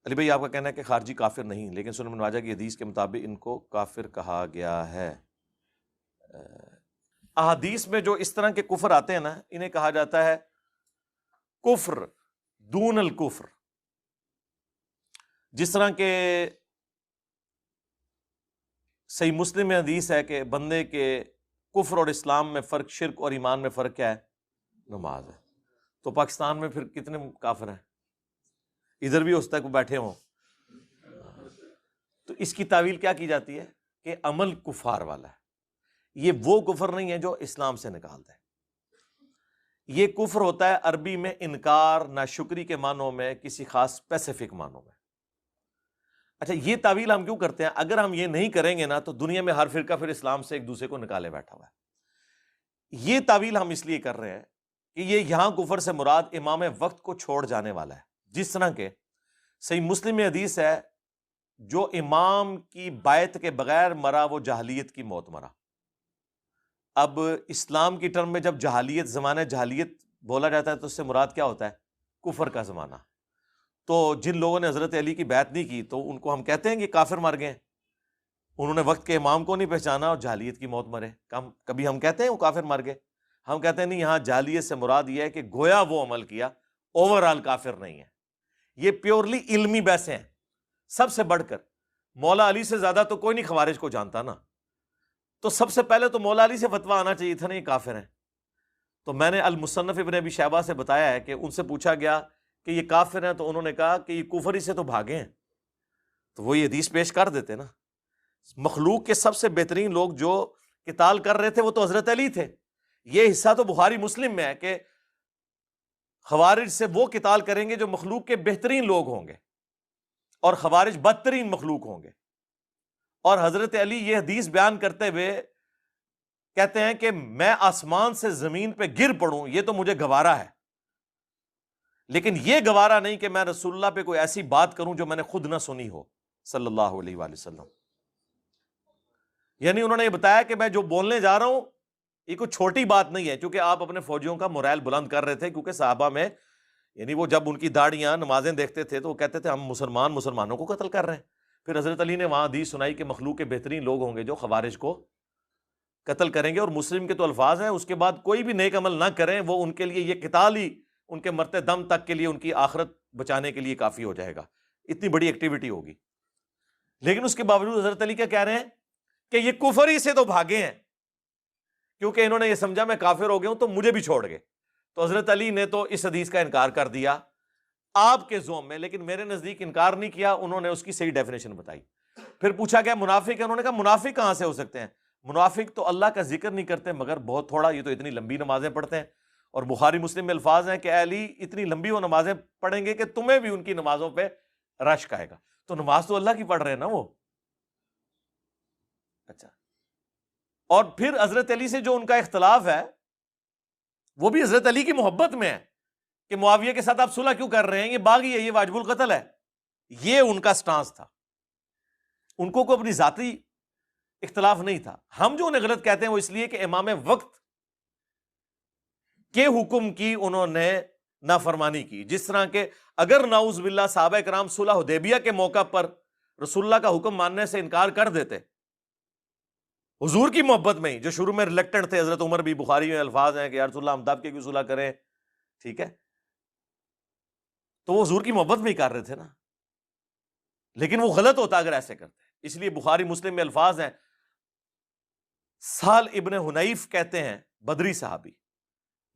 علی بھائی آپ کا کہنا ہے کہ خارجی کافر نہیں، لیکن سنن ابن ماجہ کی حدیث کے مطابق ان کو کافر کہا گیا ہے۔ احادیث میں جو اس طرح کے کفر آتے ہیں نا، انہیں کہا جاتا ہے کفر دون الکفر۔ جس طرح کہ صحیح مسلم میں حدیث ہے کہ بندے کے کفر اور اسلام میں فرق، شرک اور ایمان میں فرق کیا ہے؟ نماز ہے۔ تو پاکستان میں پھر کتنے کافر ہیں؟ ادھر بھی اس تک بیٹھے ہوں۔ تو اس کی تعویل کیا کی جاتی ہے کہ عمل کفار والا ہے، یہ وہ کفر نہیں ہے جو اسلام سے نکالتا ہے۔ یہ کفر ہوتا ہے عربی میں انکار، ناشکری کے معنوں میں، کسی خاص اسپیسیفک معنوں میں۔ اچھا، یہ تعویل ہم کیوں کرتے ہیں؟ اگر ہم یہ نہیں کریں گے نا تو دنیا میں ہر فرقہ پھر اسلام سے ایک دوسرے کو نکالے بیٹھا ہوا ہے۔ یہ تعویل ہم اس لیے کر رہے ہیں کہ یہ یہاں کفر سے مراد امام وقت کو چھوڑ جانے والا ہے۔ جس طرح کے صحیح مسلم میں حدیث ہے جو امام کی بیعت کے بغیر مرا وہ جاہلیت کی موت مرا۔ اب اسلام کی ٹرم میں جب جہالیت، زمانہ جہالیت بولا جاتا ہے تو اس سے مراد کیا ہوتا ہے؟ کفر کا زمانہ۔ تو جن لوگوں نے حضرت علی کی بیعت نہیں کی تو ان کو ہم کہتے ہیں کہ کافر مر گئے، انہوں نے وقت کے امام کو نہیں پہچانا اور جہالیت کی موت مرے۔ کبھی ہم کہتے ہیں وہ کافر مر گئے؟ ہم کہتے ہیں نہیں، یہاں جہالیت سے مراد یہ ہے کہ گویا وہ عمل کیا، اوور آل کافر نہیں ہے۔ یہ پیورلی علمی بحثیں ہیں۔ سب سے بڑھ کر مولا علی سے زیادہ تو کوئی نہیں خوارج کو جانتا نا، تو سب سے پہلے تو مولا علی سے فتویٰ آنا چاہیے تھا نا یہ کافر ہیں۔ تو میں نے المصنف ابن ابی شیبہ سے بتایا ہے کہ ان سے پوچھا گیا کہ یہ کافر ہیں، تو انہوں نے کہا کہ یہ کفر ہی سے تو بھاگے ہیں، تو وہ یہ حدیث پیش کر دیتے نا۔ مخلوق کے سب سے بہترین لوگ جو قتال کر رہے تھے وہ تو حضرت علی تھے۔ یہ حصہ تو بخاری مسلم میں ہے کہ خوارج سے وہ قتال کریں گے جو مخلوق کے بہترین لوگ ہوں گے، اور خوارج بدترین مخلوق ہوں گے۔ اور حضرت علی یہ حدیث بیان کرتے ہوئے کہتے ہیں کہ میں آسمان سے زمین پہ گر پڑوں یہ تو مجھے گوارا ہے، لیکن یہ گوارا نہیں کہ میں رسول اللہ پہ کوئی ایسی بات کروں جو میں نے خود نہ سنی ہو صلی اللہ علیہ وآلہ وسلم۔ یعنی انہوں نے یہ بتایا کہ میں جو بولنے جا رہا ہوں یہ کوئی چھوٹی بات نہیں ہے، کیونکہ آپ اپنے فوجیوں کا مورائل بلند کر رہے تھے، کیونکہ صحابہ میں یعنی وہ جب ان کی داڑیاں نمازیں دیکھتے تھے تو وہ کہتے تھے ہم مسلمانوں کو قتل کر رہے ہیں۔ پھر حضرت علی نے وہاں حدیث سنائی کہ مخلوق کے بہترین لوگ ہوں گے جو خوارج کو قتل کریں گے، اور مسلم کے تو الفاظ ہیں اس کے بعد کوئی بھی نیک عمل نہ کریں وہ ان کے لیے یہ قتال ہی ان کے مرتے دم تک کے لیے، ان کی آخرت بچانے کے لیے کافی ہو جائے گا، اتنی بڑی ایکٹیویٹی ہوگی۔ لیکن اس کے باوجود حضرت علی کیا کہہ رہے ہیں کہ یہ کفر ہی سے تو بھاگے ہیں، کیونکہ انہوں نے یہ سمجھا میں کافر ہو گیا ہوں تو مجھے بھی چھوڑ گئے۔ تو حضرت علی نے تو اس حدیث کا انکار کر دیا آپ کے ذوم میں، لیکن میرے نزدیک انکار نہیں کیا، انہوں نے اس کی صحیح ڈیفینیشن بتائی۔ پھر پوچھا گیا منافق ہے، انہوں نے کہا منافق کہاں سے ہو سکتے ہیں؟ منافق تو اللہ کا ذکر نہیں کرتے مگر بہت تھوڑا، یہ تو اتنی لمبی نمازیں پڑھتے ہیں۔ اور بخاری مسلم میں الفاظ ہیں کہ اے علی اتنی لمبی وہ نمازیں پڑھیں گے کہ تمہیں بھی ان کی نمازوں پہ رشک آئے گا۔ تو نماز تو اللہ کی پڑھ رہے ہیں نا وہ۔ اچھا، اور پھر حضرت علی سے جو ان کا اختلاف ہے وہ بھی حضرت علی کی محبت میں ہے کہ معاویہ کے ساتھ آپ صلح کیوں کر رہے ہیں، یہ باغی ہے، یہ واجب القتل ہے۔ یہ ان کا سٹانس تھا، ان کو کوئی اپنی ذاتی اختلاف نہیں تھا۔ ہم جو انہیں غلط کہتے ہیں وہ اس لیے کہ امام وقت کے حکم کی انہوں نے نافرمانی کی۔ جس طرح کہ اگر نعوذ باللہ صحابہ کرام صلح حدیبیہ کے موقع پر رسول اللہ کا حکم ماننے سے انکار کر دیتے، حضور کی محبت میں ہی، جو شروع میں ریلیکٹنٹ تھے، حضرت عمر بھی، بخاری میں الفاظ ہیں کہ یا رسول اللہ ہم دب کے کیوں صلح کریں، ٹھیک ہے، تو وہ حضور کی محبت میں ہی کر رہے تھے نا، لیکن وہ غلط ہوتا اگر ایسے کرتے۔ اس لیے بخاری مسلم میں الفاظ ہیں، سہل ابن حنیف کہتے ہیں بدری صحابی،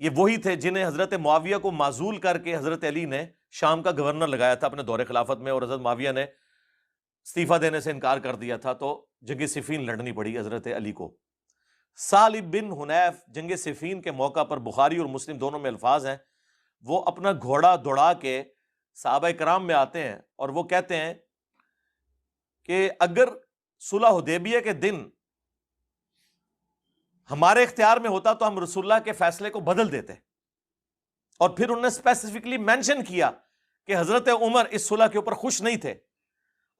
یہ وہی تھے جنہیں حضرت معاویہ کو معزول کر کے حضرت علی نے شام کا گورنر لگایا تھا اپنے دور خلافت میں، اور حضرت معاویہ نے استعفیٰ دینے سے انکار کر دیا تھا، تو جنگ صفین لڑنی پڑی حضرت علی کو۔ سہل بن حنیف جنگ صفین کے موقع پر بخاری اور مسلم دونوں میں الفاظ ہیں، وہ اپنا گھوڑا دوڑا کے صحابہ کرام میں آتے ہیں اور وہ کہتے ہیں کہ اگر صلح حدیبیہ کے دن ہمارے اختیار میں ہوتا تو ہم رسول اللہ کے فیصلے کو بدل دیتے۔ اور پھر انہوں نے اسپیسیفکلی مینشن کیا کہ حضرت عمر اس صلح کے اوپر خوش نہیں تھے،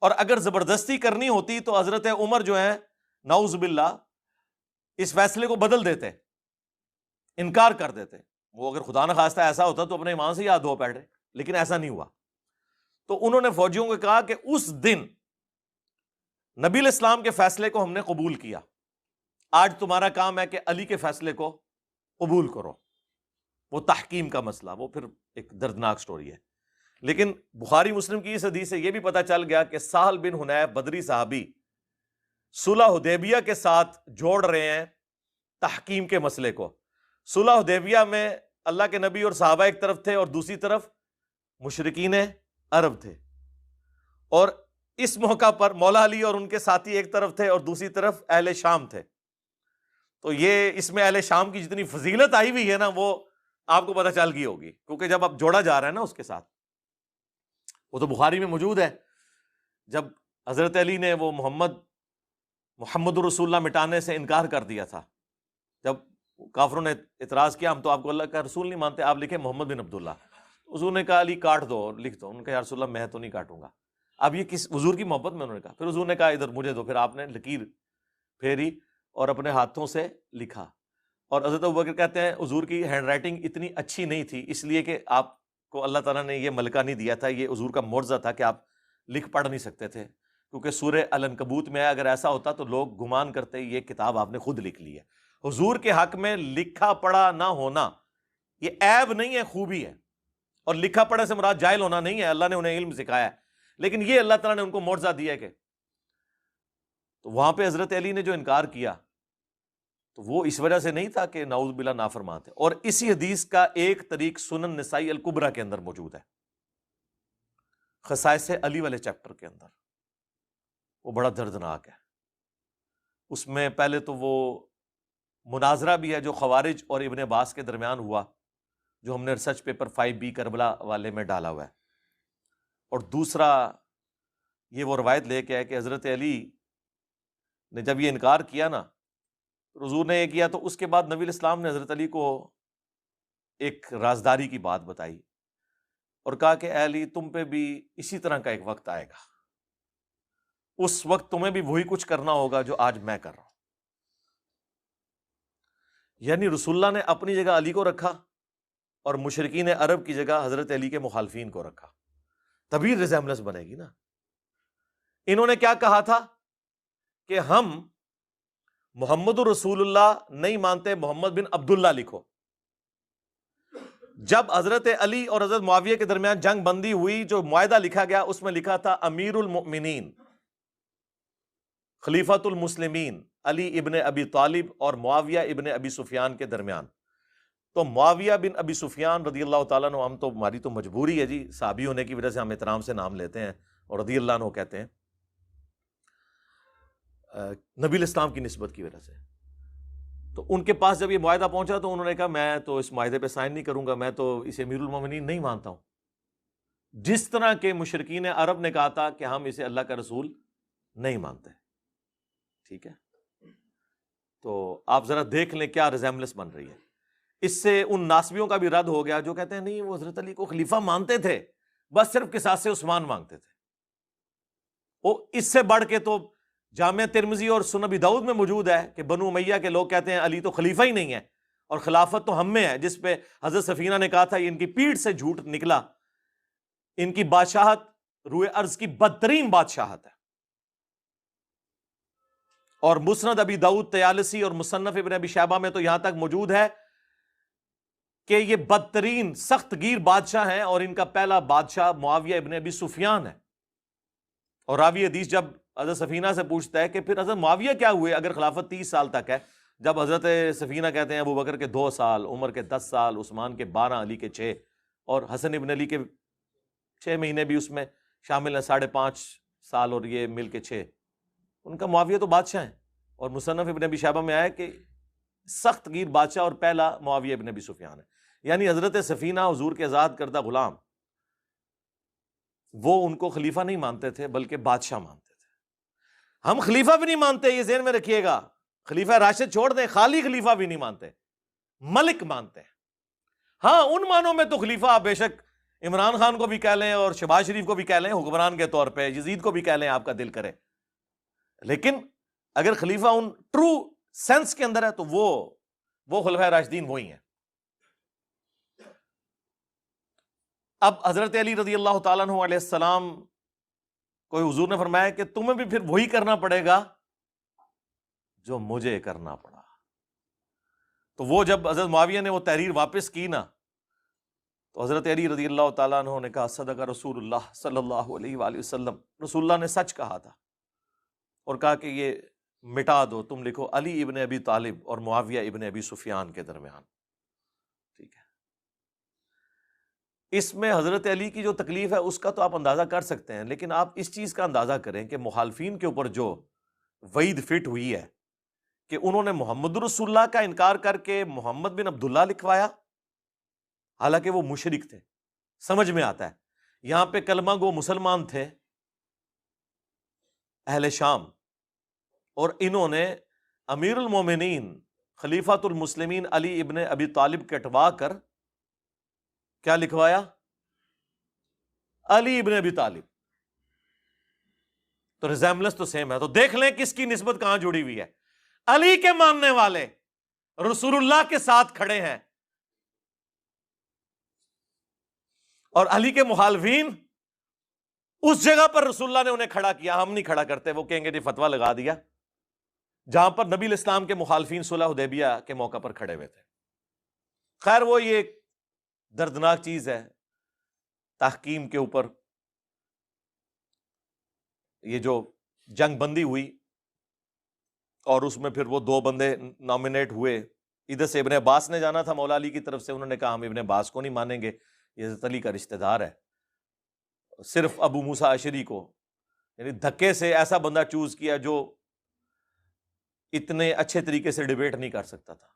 اور اگر زبردستی کرنی ہوتی تو حضرت عمر جو ہیں نعوذ باللہ اس فیصلے کو بدل دیتے، انکار کر دیتے۔ وہ اگر خدا نخواستہ ایسا ہوتا تو اپنے ایمان سے یاد ہو بیٹھے، لیکن ایسا نہیں ہوا۔ تو انہوں نے فوجیوں کو کہا کہ اس دن نبی علیہ السلام کے فیصلے کو ہم نے قبول کیا، آج تمہارا کام ہے کہ علی کے فیصلے کو قبول کرو۔ وہ تحکیم کا مسئلہ، وہ پھر ایک دردناک سٹوری ہے۔ لیکن بخاری مسلم کی اس حدیث سے یہ بھی پتہ چل گیا کہ سہل بن حنیف بدری صحابی صلح حدیبیہ کے ساتھ جوڑ رہے ہیں تحکیم کے مسئلے کو۔ صلح حدیبیہ میں اللہ کے نبی اور صحابہ ایک طرف تھے اور دوسری طرف مشرکین عرب تھے، اور اس موقع پر مولا علی اور ان کے ساتھی ایک طرف تھے اور دوسری طرف اہل شام تھے۔ تو یہ اس میں اہل شام کی جتنی فضیلت آئی ہوئی ہے نا، وہ آپ کو پتہ چل گئی ہوگی، کیونکہ جب اب جوڑا جا رہا ہے نا اس کے ساتھ، وہ تو بخاری میں موجود ہے، جب حضرت علی نے وہ محمد رسول اللہ مٹانے سے انکار کر دیا تھا، جب کافروں نے اعتراض کیا ہم تو آپ کو اللہ کا رسول نہیں مانتے، آپ لکھیں محمد بن عبداللہ، حضور نے کہا علی کاٹ دو اور لکھ دو، انہوں نے کہا یا رسول اللہ میں تو نہیں کاٹوں گا۔ اب یہ کس حضور کی محبت میں انہوں نے کہا، پھر حضور نے کہا ادھر مجھے دو، پھر آپ نے لکیر پھیری اور اپنے ہاتھوں سے لکھا۔ اور حضرت ابوبکر کہتے ہیں حضور کی ہینڈ رائٹنگ اتنی اچھی نہیں تھی، اس لیے کہ آپ کو اللہ تعالیٰ نے یہ ملکہ نہیں دیا تھا، یہ حضور کا معجزہ تھا کہ آپ لکھ پڑھ نہیں سکتے تھے، کیونکہ سورہ العنکبوت میں اگر ایسا ہوتا تو لوگ گمان کرتے یہ کتاب آپ نے خود لکھ لی ہے۔ حضور کے حق میں لکھا پڑھا نہ ہونا یہ عیب نہیں ہے، خوبی ہے، اور لکھا پڑھا سے مراد جاہل ہونا نہیں ہے، اللہ نے انہیں علم سکھایا ہے، لیکن یہ اللہ تعالیٰ نے ان کو معجزہ دیا ہے کہ تو وہاں پہ حضرت علی نے جو انکار کیا تو وہ اس وجہ سے نہیں تھا کہ نعوذ باللہ نافرمان تھے۔ اور اسی حدیث کا ایک طریق سنن نسائی الکبریٰ کے اندر موجود ہے، خصائص علی والے چیپٹر کے اندر، وہ بڑا دردناک ہے۔ اس میں پہلے تو وہ مناظرہ بھی ہے جو خوارج اور ابن عباس کے درمیان ہوا، جو ہم نے ریسرچ پیپر 5B کربلا والے میں ڈالا ہوا ہے، اور دوسرا یہ وہ روایت لے کے ہے کہ حضرت علی نے جب یہ انکار کیا نا، حضور نے یہ کیا تو اس کے بعد نبی علیہ السلام نے حضرت علی کو ایک رازداری کی بات بتائی اور کہا کہ اے علی تم پہ بھی اسی طرح کا ایک وقت آئے گا، اس وقت تمہیں بھی وہی کچھ کرنا ہوگا جو آج میں کر رہا ہوں۔ یعنی رسول اللہ نے اپنی جگہ علی کو رکھا اور مشرکین عرب کی جگہ حضرت علی کے مخالفین کو رکھا، تبھی ریزیمبلنس بنے گی نا۔ انہوں نے کیا کہا تھا کہ ہم محمد رسول اللہ نہیں مانتے، محمد بن عبداللہ لکھو۔ جب حضرت علی اور حضرت معاویہ کے درمیان جنگ بندی ہوئی، جو معاہدہ لکھا گیا اس میں لکھا تھا امیر المؤمنین خلیفۃ المسلمین علی ابن ابی طالب اور معاویہ ابن ابی سفیان کے درمیان۔ تو معاویہ بن ابی سفیان رضی اللہ تعالیٰ عنہ، ہم تو ہماری تو مجبوری ہے جی، صحابی ہونے کی وجہ سے ہم احترام سے نام لیتے ہیں اور رضی اللہ عنہ کہتے ہیں، نبی الاسلام کی نسبت کی وجہ سے۔ تو ان کے پاس جب یہ معاہدہ پہنچا تو انہوں نے کہا میں تو اس معاہدے پہ سائن نہیں کروں گا، میں تو اسے امیر المومنین نہیں مانتا ہوں، جس طرح کے مشرکین عرب نے کہا تھا کہ ہم اسے اللہ کا رسول نہیں مانتے۔ ٹھیک ہے، تو آپ ذرا دیکھ لیں کیا ریزیمبلنس بن رہی ہے۔ اس سے ان ناسبیوں کا بھی رد ہو گیا جو کہتے ہیں نہیں وہ حضرت علی کو خلیفہ مانتے تھے، بس صرف قصاص عثمان مانگتے تھے۔ وہ اس سے بڑھ کے تو جامعہ ترمذی اور سنن ابی داؤد میں موجود ہے کہ بنو امیہ کے لوگ کہتے ہیں علی تو خلیفہ ہی نہیں ہے اور خلافت تو ہم میں ہے، جس پہ حضرت سفینہ نے کہا تھا یہ ان کی پیٹھ سے جھوٹ نکلا، ان کی بادشاہت روئے ارض کی بدترین بادشاہت ہے۔ اور مسند ابی داؤد طیالسی اور مصنف ابن ابی شیبہ میں تو یہاں تک موجود ہے کہ یہ بدترین سخت گیر بادشاہ ہیں، اور ان کا پہلا بادشاہ معاویہ ابن ابی سفیان ہے۔ اور راوی حدیث جب حضرت سفینہ سے پوچھتا ہے کہ پھر حضرت معاویہ کیا ہوئے اگر خلافت 30 سال تک ہے، جب حضرت سفینہ کہتے ہیں ابو بکر کے 2 سال، عمر کے 10 سال، عثمان کے 12، علی کے 6، اور حسن ابن علی کے 6 مہینے بھی اس میں شامل ہیں، 5.5 سال اور یہ مل کے 6، ان کا معاویہ تو بادشاہ ہیں۔ اور مصنف ابن ابی شیبہ میں آیا کہ سخت گیر بادشاہ اور پہلا معاویہ ابن ابی سفیان ہے۔ یعنی حضرت سفینہ حضور کے آزاد کردہ غلام، وہ ان کو خلیفہ نہیں مانتے تھے بلکہ بادشاہ مانتے تھے۔ ہم خلیفہ بھی نہیں مانتے، یہ ذہن میں رکھیے گا، خلیفہ راشد چھوڑ دیں، خالی خلیفہ بھی نہیں مانتے، ملک مانتے ہیں۔ ہاں ان معنوں میں تو خلیفہ آپ بے شک عمران خان کو بھی کہہ لیں اور شہباز شریف کو بھی کہہ لیں حکمران کے طور پہ، یزید کو بھی کہہ لیں آپ کا دل کرے، لیکن اگر خلیفہ ان ٹرو سینس کے اندر ہے تو وہ خلفائے راشدین وہی ہیں۔ اب حضرت علی رضی اللہ تعالیٰ عنہ علیہ السلام کو حضور نے فرمایا کہ تمہیں بھی پھر وہی کرنا پڑے گا جو مجھے کرنا پڑا. تو وہ جب حضرت معاویہ نے وہ تحریر واپس کی نا، تو حضرت علی رضی اللہ تعالیٰ عنہ نے کہا صدق رسول اللہ صلی اللہ علیہ وآلہ وسلم، رسول اللہ نے سچ کہا تھا. اور کہا کہ یہ مٹا دو، تم لکھو علی ابن ابی طالب اور معاویہ ابن ابی سفیان کے درمیان. ٹھیک ہے، اس میں حضرت علی کی جو تکلیف ہے اس کا تو آپ اندازہ کر سکتے ہیں، لیکن آپ اس چیز کا اندازہ کریں کہ مخالفین کے اوپر جو وعید فٹ ہوئی ہے کہ انہوں نے محمد رسول اللہ کا انکار کر کے محمد بن عبداللہ لکھوایا، حالانکہ وہ مشرک تھے. سمجھ میں آتا ہے، یہاں پہ کلمہ گو مسلمان تھے اہل شام، اور انہوں نے امیر المومنین خلیفۃ المسلمین علی ابن ابی طالب کٹوا کر کیا لکھوایا؟ علی ابن ابی طالب. تو ریزیمبلنس تو سیم ہے. تو دیکھ لیں کس کی نسبت کہاں جڑی ہوئی ہے. علی کے ماننے والے رسول اللہ کے ساتھ کھڑے ہیں، اور علی کے مخالفین اس جگہ پر رسول اللہ نے انہیں کھڑا کیا. ہم نہیں کھڑا کرتے، وہ کہیں گے جی فتویٰ لگا دیا، جہاں پر نبی الاسلام کے مخالفین صلح حدیبیہ کے موقع پر کھڑے ہوئے تھے. خیر وہ یہ ایک دردناک چیز ہے تحکیم کے اوپر. یہ جو جنگ بندی ہوئی اور اس میں پھر وہ 2 بندے نامنیٹ ہوئے، ادھر سے ابن عباس نے جانا تھا مولا علی کی طرف سے، انہوں نے کہا ہم ابن عباس کو نہیں مانیں گے، یہ حضرت علی کا رشتہ دار ہے. صرف ابو موسیٰ اشعری کو یعنی دھکے سے ایسا بندہ چوز کیا جو اتنے اچھے طریقے سے ڈیبیٹ نہیں کر سکتا تھا.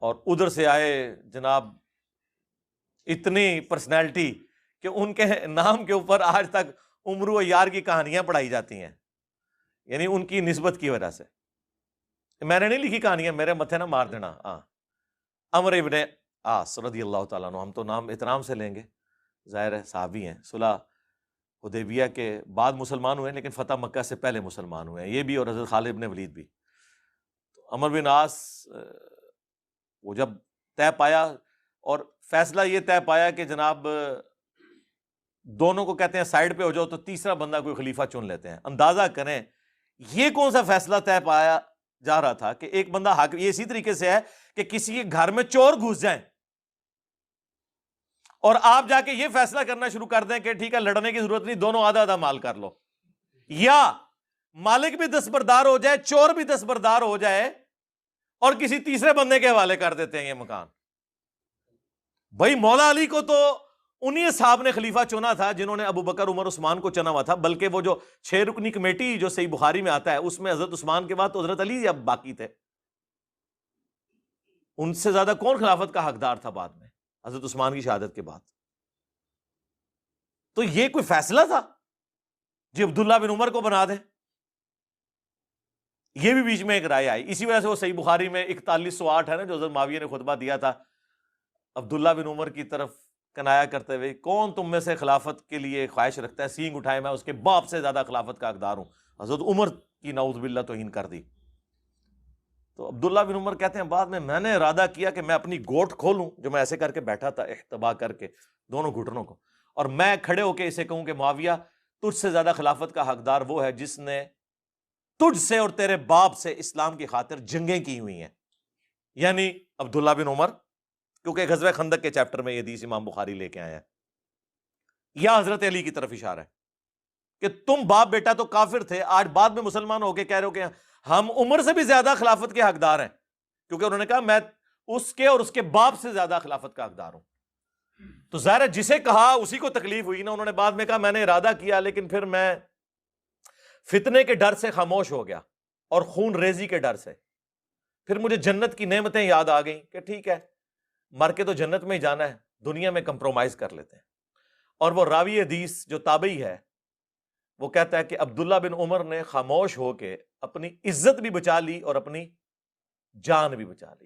اور ادھر سے آئے جناب اتنی پرسنالٹی کہ ان کے نام کے اوپر آج تک عمر و یار کی کہانیاں پڑھائی جاتی ہیں، یعنی ان کی نسبت کی وجہ سے. میں نے نہیں لکھی کہانیاں، میرے متھے نہ مار دینا. عمر ابن عاص رضی اللہ تعالیٰ عنہ، ہم تو نام احترام سے لیں گے، ظاہر ہے صحابی ہیں، صلح حدیبیہ کے بعد مسلمان ہوئے ہیں لیکن فتح مکہ سے پہلے مسلمان ہوئے ہیں، یہ بھی اور حضرت خالد بن ولید بھی. تو عمر بن عاص وہ جب طے پایا اور فیصلہ یہ طے پایا کہ جناب دونوں کو کہتے ہیں سائڈ پہ ہو جاؤ، تو تیسرا بندہ کوئی خلیفہ چن لیتے ہیں. اندازہ کریں یہ کون سا فیصلہ طے پایا جا رہا تھا کہ ایک بندہ حاکم. یہ اسی طریقے سے ہے کہ کسی کے گھر میں چور گھس جائیں اور آپ جا کے یہ فیصلہ کرنا شروع کر دیں کہ ٹھیک ہے لڑنے کی ضرورت نہیں، دونوں آدھا آدھا مال کر لو، یا مالک بھی دستبردار ہو جائے، چور بھی دستبردار ہو جائے اور کسی تیسرے بندے کے حوالے کر دیتے ہیں یہ مکان. بھائی مولا علی کو تو انہی صاحب نے خلیفہ چنا تھا جنہوں نے ابو بکر عمر عثمان کو چنا ہوا تھا، بلکہ وہ جو 6 رکنی کمیٹی جو صحیح بخاری میں آتا ہے اس میں حضرت عثمان کے بعد تو حضرت علی اب باقی تھے. ان سے زیادہ کون خلافت کا حقدار تھا بعد میں حضرت عثمان کی شہادت کے بعد؟ تو یہ کوئی فیصلہ تھا جی عبداللہ بن عمر کو بنا دیں؟ یہ بھی بیچ میں ایک رائے آئی. اسی وجہ سے وہ صحیح بخاری میں 4108 ہے نا جو حضرت معاویہ نے خطبہ دیا تھا عبداللہ بن عمر کی طرف کنایا کرتے ہوئے، کون تم میں سے خلافت کے لیے خواہش رکھتا ہے، سینگ اٹھائے، میں اس کے باپ سے زیادہ خلافت کا حقدار ہوں. حضرت عمر کی نعوذ باللہ توہین کر دی. تو عبداللہ بن عمر کہتے ہیں بعد میں نے ارادہ کیا کہ میں اپنی گوٹ کھولوں جو میں ایسے کر کے بیٹھا تھا احتبا کر کے دونوں گھٹنوں کو، اور میں کھڑے ہو کے اسے کہوں کہ معاویہ تجھ سے زیادہ خلافت کا حقدار وہ ہے جس نے تجھ سے اور تیرے باپ سے اسلام کی خاطر جنگیں کی ہوئی ہیں، یعنی عبداللہ بن عمر، کیونکہ غزوہ خندق کے چیپٹر میں یہ حدیث امام بخاری لے کے آئے ہیں. یا حضرت علی کی طرف اشارہ ہے کہ تم باپ بیٹا تو کافر تھے، آج بعد میں مسلمان ہو کے کہہ رہے ہو کہ ہم عمر سے بھی زیادہ خلافت کے حقدار ہیں، کیونکہ انہوں نے کہا میں اس کے اور اس کے باپ سے زیادہ خلافت کا حقدار ہوں. تو ظاہر ہے جسے کہا اسی کو تکلیف ہوئی نا. انہوں نے بعد میں کہا میں نے ارادہ کیا لیکن پھر میں فتنے کے ڈر سے خاموش ہو گیا اور خون ریزی کے ڈر سے، پھر مجھے جنت کی نعمتیں یاد آ گئیں کہ ٹھیک ہے مر کے تو جنت میں ہی جانا ہے، دنیا میں کمپرومائز کر لیتے ہیں. اور وہ راوی حدیث جو تابعی ہے وہ کہتا ہے کہ عبداللہ بن عمر نے خاموش ہو کے اپنی عزت بھی بچا لی اور اپنی جان بھی بچا لی.